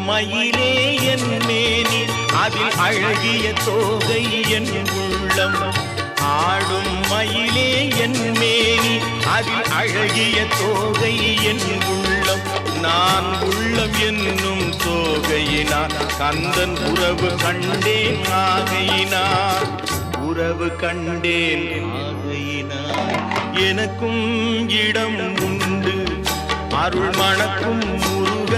மயிலே என் மேனி அதில் அழகிய தோகை என் உள்ளம். ஆடும் மயிலே என் மேனி அதில் அழகிய தோகை என் உள்ளம். நான் உள்ளம் என்னும் தோகையினார் கந்தன் உறவு கண்டேன் ஆகையினார். உறவு கண்டேன் ஆகையினார். எனக்கும் இடம் உண்டு அருள் மணக்கும் முருக